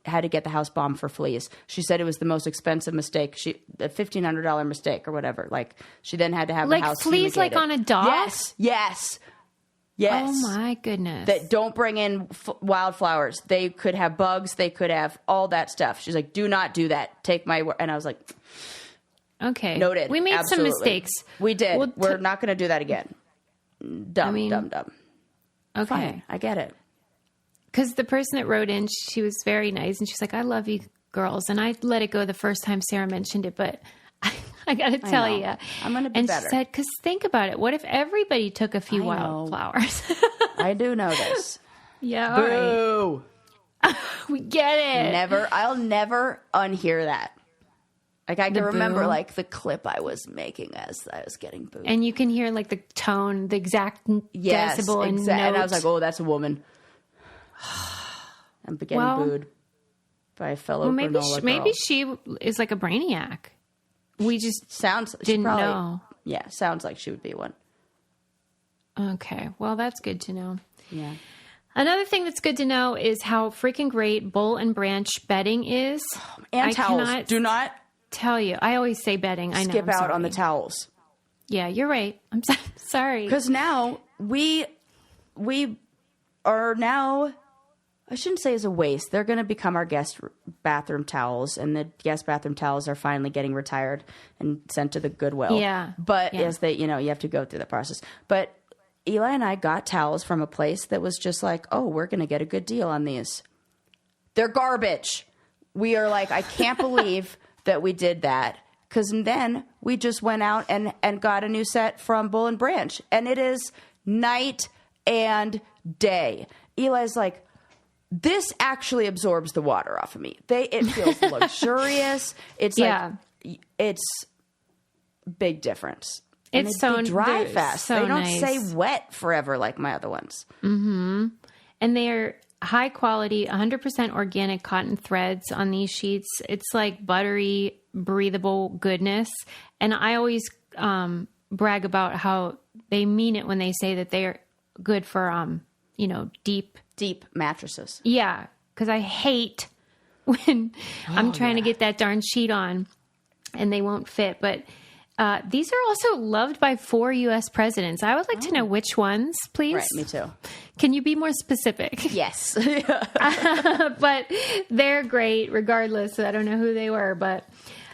Had to get the house bombed for fleas. She said it was the most expensive mistake. A $1,500 mistake or whatever. Like, she then had to have the house fleas fumigated. like on a dog? Yes. Oh my goodness. That don't bring in wildflowers. They could have bugs. They could have all that stuff. She's like, do not do that. Take my word. And I was like, okay. Noted. We made some mistakes. We did. We're not going to do that again. Dumb. Okay. Fine. I get it. Because the person that wrote in, she was very nice. And she's like, I love you girls. And I let it go the first time Sarah mentioned it. But I got to tell you. I'm going to be better. And she said, because think about it. What if everybody took a few wildflowers? I do know this. Yeah. Boo. All right. We get it. I'll never unhear that. Like, I can remember, like, the clip I was making as I was getting booed. And you can hear, like, the tone, the exact decibel and note. And I was like, oh, that's a woman. I'm getting booed by a fellow granola girl. Maybe she is like a brainiac. We just didn't know. Yeah, sounds like she would be one. Okay, well, that's good to know. Yeah. Another thing that's good to know is how freaking great Bull and Branch bedding is. And towels. Do not tell you. I always say bedding. I know. Skip out on the towels. Yeah, you're right. I'm sorry. Because now we are now... I shouldn't say as a waste. They're going to become our guest bathroom towels, and the guest bathroom towels are finally getting retired and sent to the Goodwill. Yeah. But as they, you have to go through the process. But Eli and I got towels from a place that was just like, oh, we're going to get a good deal on these. They're garbage. We are like, I can't believe that we did that. Because then we just went out and got a new set from Bull and Branch, and it is night and day. Eli's like, this actually absorbs the water off of me. It feels luxurious. It's it's big difference. And It's they dry fast. So they don't nice. stay wet forever like my other ones. Mm-hmm. And they're high quality, 100% organic cotton threads on these sheets. It's like buttery, breathable goodness. And I always brag about how they mean it when they say that they're good for deep mattresses. Yeah, because I hate when I'm trying to get that darn sheet on and they won't fit. But These are also loved by 4 U.S. presidents. I would like to know which ones, please. Right, me too. Can you be more specific? Yes. But they're great regardless. I don't know who they were, but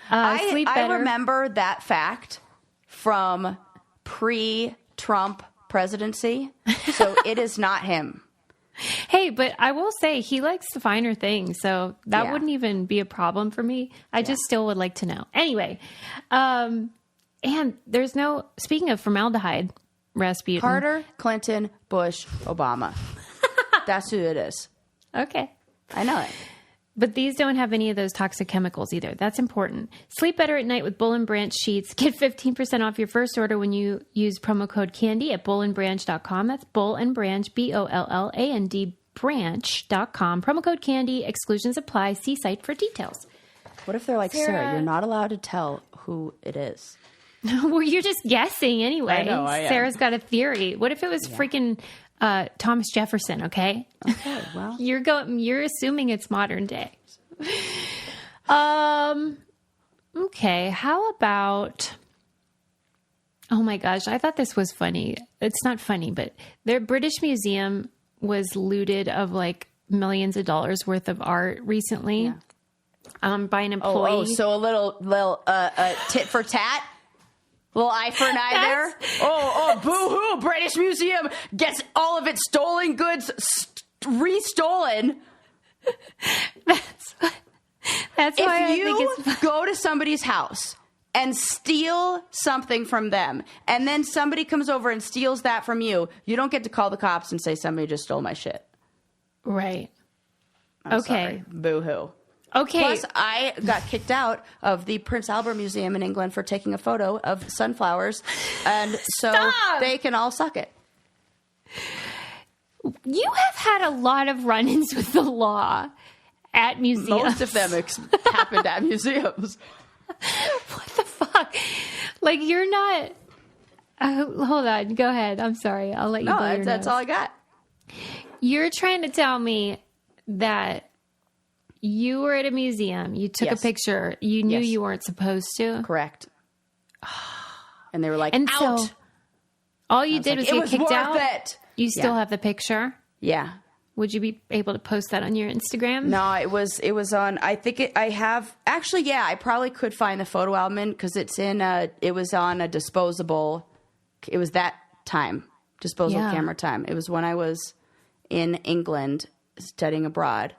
sleep better. I remember that fact from pre-Trump presidency, so it is not him. Hey, but I will say he likes the finer things, so that wouldn't even be a problem for me. I just still would like to know. Anyway, and there's no, speaking of formaldehyde, Rasputin. Carter, Clinton, Bush, Obama. That's who it is. Okay. I know it. But these don't have any of those toxic chemicals either. That's important. Sleep better at night with Bull and Branch sheets. Get 15% off your first order when you use promo code CANDY at bullandbranch.com. That's Bull and Branch, BOLLAND, branch.com. Promo code CANDY. Exclusions apply. See site for details. What if they're like, Sarah, you're not allowed to tell who it is? Well, you're just guessing anyway. I know, I am. Sarah's got a theory. What if it was freaking Thomas Jefferson? Okay. Okay. Well, you're assuming it's modern day. Okay. How about? Oh my gosh! I thought this was funny. It's not funny, but their British Museum was looted of like millions of dollars worth of art recently. Yeah. By an employee. Oh, so a little tit for tat. Little eye for an eye there. Oh, boo-hoo. British Museum gets all of its stolen goods restolen. That's why if you go to somebody's house and steal something from them, and then somebody comes over and steals that from you, you don't get to call the cops and say somebody just stole my shit. Right. I'm okay. Sorry. Boo-hoo. Okay. Plus, I got kicked out of the Prince Albert Museum in England for taking a photo of sunflowers, and so they can all suck it. You have had a lot of run-ins with the law at museums. Most of them happened at museums. What the fuck? Like, you're not... hold on. Go ahead. I'm sorry. I'll let you blow your that's nose. all I got. You're trying to tell me that you were at a museum. You took a picture. You knew you weren't supposed to. Correct. And they were like, and out. So all you did was get kicked out. It. You still have the picture? Yeah. Would you be able to post that on your Instagram? No, it was on, I think I have, actually, yeah, I probably could find the photo album because it was on a disposable, it was that time, disposable camera time. It was when I was in England studying abroad.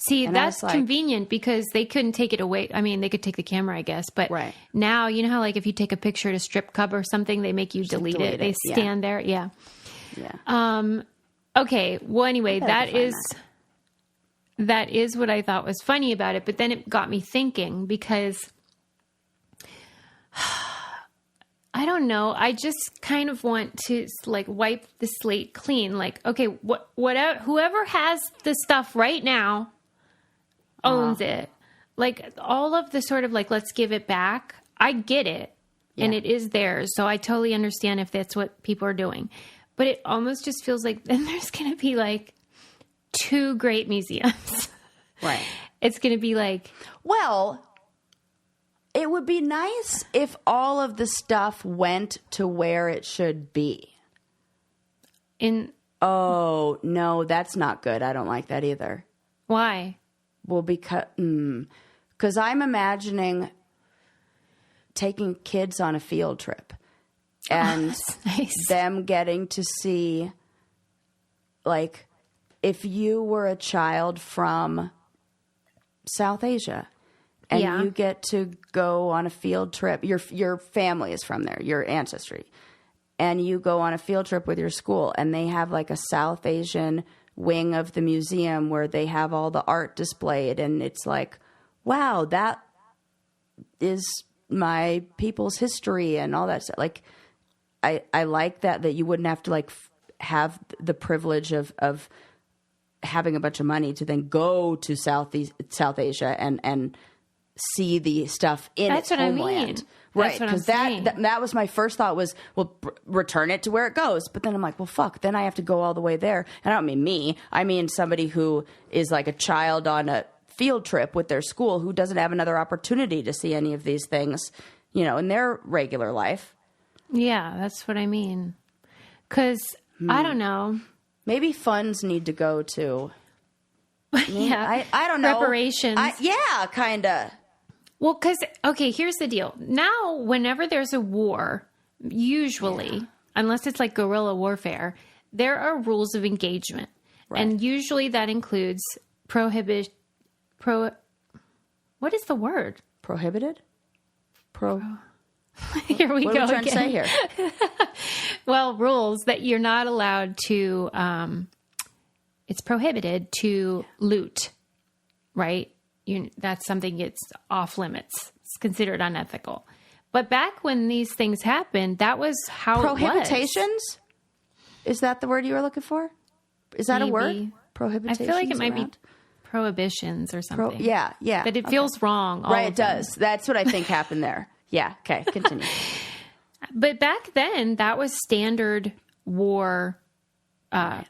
See, and that's convenient because they couldn't take it away. I mean, they could take the camera, I guess. But now, you know how like if you take a picture at a strip club or something, they make you delete it. They stand there. Yeah. Yeah. Okay. Well, anyway, that is what I thought was funny about it. But then it got me thinking because I don't know. I just kind of want to like wipe the slate clean. Like, okay, whatever, whoever has the stuff right now owns it. Like all of the sort of like, let's give it back. I get it. Yeah. And it is theirs. So I totally understand if that's what people are doing. But it almost just feels like then there's going to be like 2 great museums. Right. It's going to be like... Well, it would be nice if all of the stuff went to where it should be. Oh, no, that's not good. I don't like that either. Why? Well, because I'm imagining taking kids on a field trip and them getting to see, like, if you were a child from South Asia and you get to go on a field trip, your family is from there, your ancestry, and you go on a field trip with your school and they have like a South Asian wing of the museum where they have all the art displayed, and it's like, wow, that is my people's history and all that stuff. Like, I like that you wouldn't have to like have the privilege of having a bunch of money to then go to South Asia and see the stuff in its homeland. I mean. Right, because that was my first thought was, well, return it to where it goes. But then I'm like, well, fuck, then I have to go all the way there. And I don't mean me. I mean somebody who is like a child on a field trip with their school who doesn't have another opportunity to see any of these things in their regular life. Yeah, that's what I mean. Because, I don't know. Maybe funds need to go to... yeah. I don't know. Reparations. Yeah, kind of. Well, because, okay, here's the deal. Now, whenever there's a war, usually, unless it's like guerrilla warfare, there are rules of engagement. Right. And usually that includes what is the word? Prohibited? Here we go. What are we trying to say here? Well, rules that you're not allowed to, it's prohibited to loot, right? That's something that's off limits. It's considered unethical. But back when these things happened, that was how it was. Prohibitations? Is that the word you were looking for? Is that Maybe. a word? Prohibitations? I feel like it might be prohibitions or something. Yeah. But it feels wrong. Right, it does. That's what I think happened there. Yeah. Okay, continue. But back then, that was standard war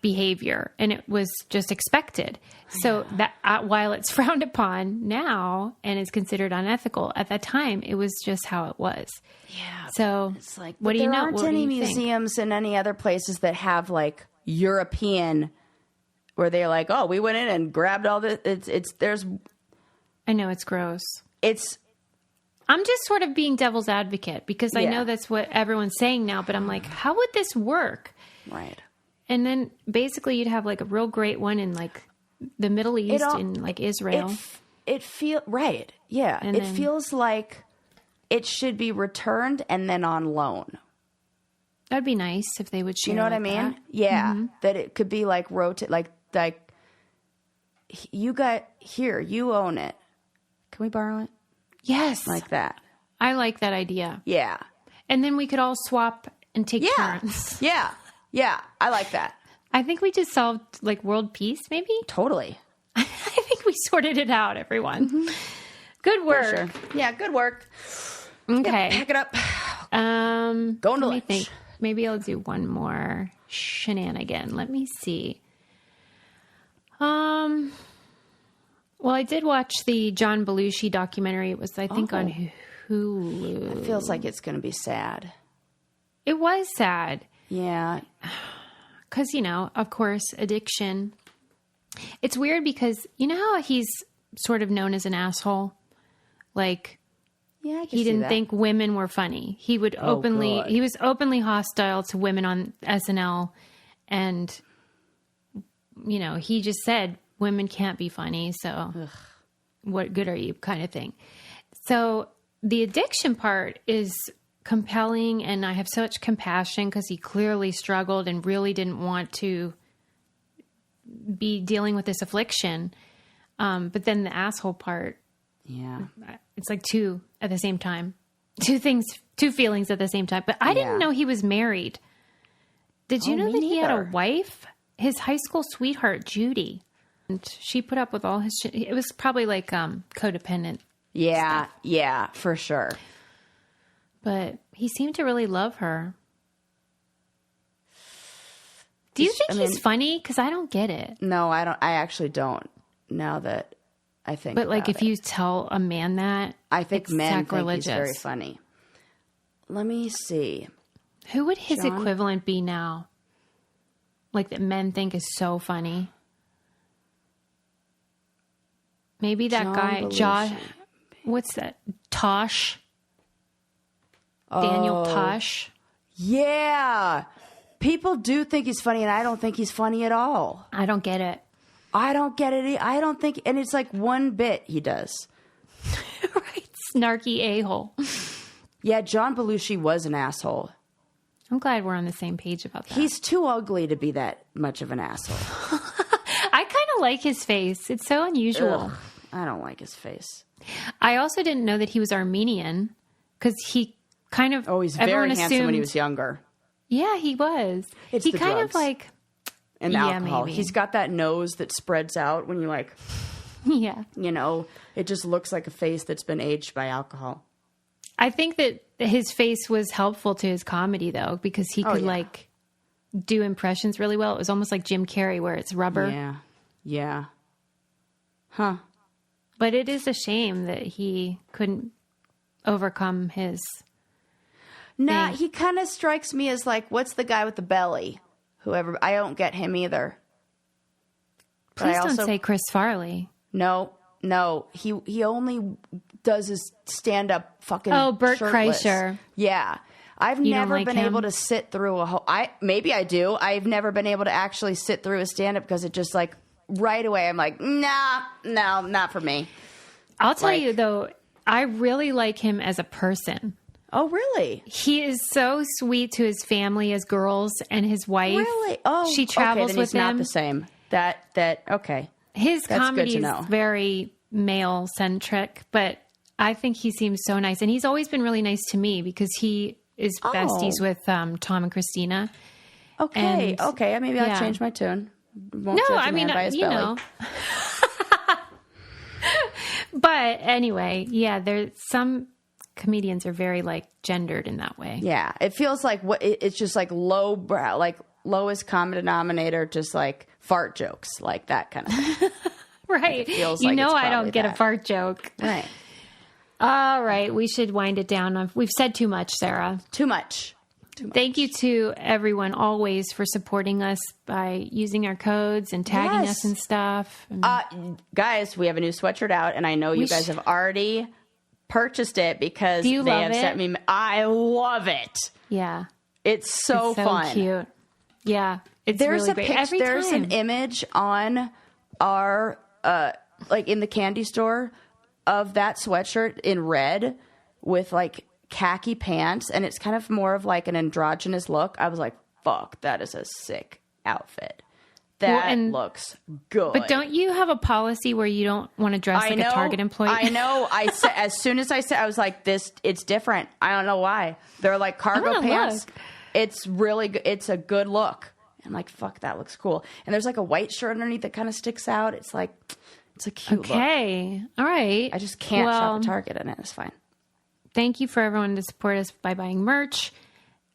behavior, and it was just expected. So that while it's frowned upon now and is considered unethical, at that time it was just how it was. Yeah. So it's like, what do you know? There aren't any museums in any other places that have like European, where they're like, oh, we went in and grabbed all this. I know it's gross. I'm just sort of being devil's advocate because I know that's what everyone's saying now, but I'm like, how would this work? Right. And then basically you'd have like a real great one in like the Middle East, in like Israel. It feels right. Yeah. And it feels like it should be returned and then on loan. That'd be nice if they would share. You know what I mean? That. Yeah. Mm-hmm. That it could be like like you got here, you own it. Can we borrow it? Yes. Like that. I like that idea. Yeah. And then we could all swap and take turns. Yeah. Yeah. I like that. I think we just solved like world peace, maybe? Totally. I think we sorted it out, everyone. Mm-hmm. Good work. For sure. Yeah, good work. Okay. Yep, pack it up. Going to lunch. Think. Maybe I'll do one more shenanigan. Let me see. Well, I did watch the John Belushi documentary. It was, I think, on Hulu. It feels like it's going to be sad. It was sad. Yeah. Because, of course, addiction. It's weird because, how he's sort of known as an asshole? Like, he didn't think women were funny. He would he was openly hostile to women on SNL. And, he just said, women can't be funny, so what good are you, kind of thing. So the addiction part is compelling, and I have such compassion because he clearly struggled and really didn't want to be dealing with this affliction. But then the asshole part, it's like two at the same time. Two feelings at the same time. But I didn't know he was married. Did you know that he had a wife? His high school sweetheart, Judy. And she put up with all his shit. It was probably like codependent. Yeah, stuff. Yeah, for sure. But he seemed to really love her. Do you think he's funny? Because I don't get it. No, I don't. I actually don't. Now that I think, but like, if you tell a man that, I think men sacrilegious. Think he's very funny. Let me see. Who would his equivalent be now? Like that men think is so funny. Maybe that guy, Josh. What's that? Tosh. Daniel Tosh. Yeah. People do think he's funny, and I don't think he's funny at all. I don't get it. I don't get it. I don't think, and it's like one bit he does. Right. Snarky a-hole. Yeah, John Belushi was an asshole. I'm glad we're on the same page about that. He's too ugly to be that much of an asshole. I kind of like his face. It's so unusual. Ugh, I don't like his face. I also didn't know that he was Armenian because he kind of... Oh, he's very handsome when he was younger. Yeah, he was. It's he the kind drugs. of like... And alcohol. Maybe. He's got that nose that spreads out when you like... Yeah. It just looks like a face that's been aged by alcohol. I think that his face was helpful to his comedy, though, because he could like do impressions really well. It was almost like Jim Carrey, where it's rubber. Yeah. Yeah. Huh. But it is a shame that he couldn't overcome his Nah, thing. he kind of strikes me as like, what's the guy with the belly? Whoever, I don't get him either. But Please I don't also, say Chris Farley. No. He only does his stand-up fucking Bert shirtless. Kreischer. Yeah. I've You don't never like been him? able to sit through a whole... Maybe I do. I've never been able to actually sit through a stand-up because it just like, right away, I'm like, nah, no, not for me. I'll tell Like- you, though, I really like him as a person. Oh, really? He is so sweet to his family as girls and his wife. Really? Oh, she travels okay, then with he's not them. the same. Okay. His That's comedy good to is know. very male centric, but I think he seems so nice, and he's always been really nice to me because he is besties with Tom and Christina. Okay, And- okay. Maybe yeah. I'll change my tune. Won't No, judge a I mean, man by his you belly. know. But anyway, yeah, there's some comedians are very like gendered in that way. Yeah, it feels like it's just like low brow, like lowest common denominator, just like fart jokes, like that kind of thing. Right. feels You like know it's I don't probably get a that. fart joke. Right. All right, we should wind it down. We've said too much, Sarah. Too much. Thank you to everyone always for supporting us by using our codes and tagging Yes. us and stuff. And Guys, we have a new sweatshirt out, and I know you guys have already purchased it because Do you they love have it? sent me. I love it. yeah, It's so, it's so fun. cute. Yeah, it's There's really a great. pic- Every there's time. an image on our like in the candy store of that sweatshirt in red with like khaki pants, and it's kind of more of like an androgynous look. I was like, fuck, that is a sick outfit. That and- looks good. But don't you have a policy where you don't want to dress like a Target employee? I know. I said, as soon as I said, I was like, it's different. I don't know why. They're like cargo gonna pants. look. It's really good. It's a good look. I'm like, fuck, that looks cool. And there's like a white shirt underneath that kind of sticks out. It's like, it's a cute look. Okay. All right. I just can't shop at Target in it. It's fine. Thank you for everyone to support us by buying merch.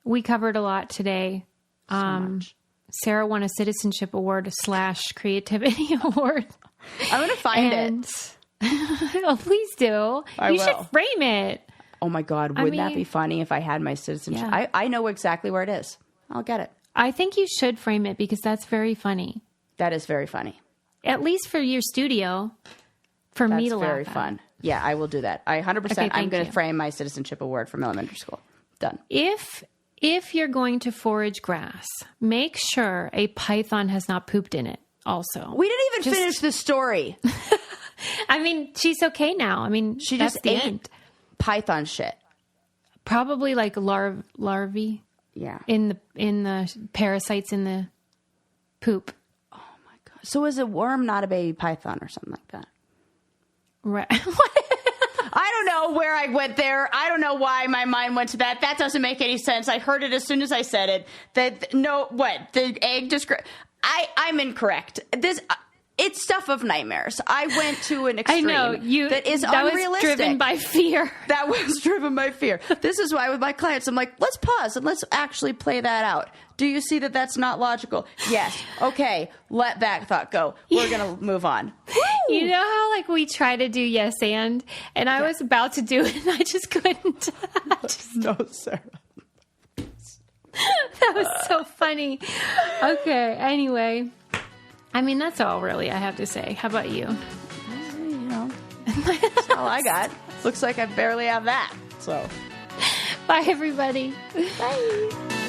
We covered a lot today. Much. Sarah won a citizenship award / creativity award. I'm going to find it. And oh, please do. I You will. should frame it. Oh my God. Wouldn't that mean- be funny if I had my citizenship? Yeah. I know exactly where it is. I'll get it. I think you should frame it because that's very funny. That is very funny. At least for your studio, for me That's to laugh very at. fun. Yeah, I will do that. 100%. Okay, I'm thank going you. to frame my citizenship award from elementary school. Done. If you're going to forage grass, make sure a python has not pooped in it also. We didn't even finish the story. I mean, she's okay now. I mean, She that's just the ate end. python shit. Probably like larvae Yeah. in the parasites in the poop. So is a worm not a baby python or something like that? Right. I don't know where I went there. I don't know why my mind went to that. That doesn't make any sense. I heard it as soon as I said it. The egg I'm incorrect. It's stuff of nightmares. I went to an I extreme know that is that unrealistic. was driven by fear. That was driven by fear. This is why with my clients, I'm like, let's pause and let's actually play that out. Do you see that that's not logical? Yes. Okay. Let that thought go. We're going to move on. You know how like we try to do yes and I was about to do it and I just couldn't. No, Sarah. That was so funny. Okay. Anyway, I mean that's all really I have to say. How about you? You know, that's all I got. Looks like I barely have that. So, Bye everybody. bye.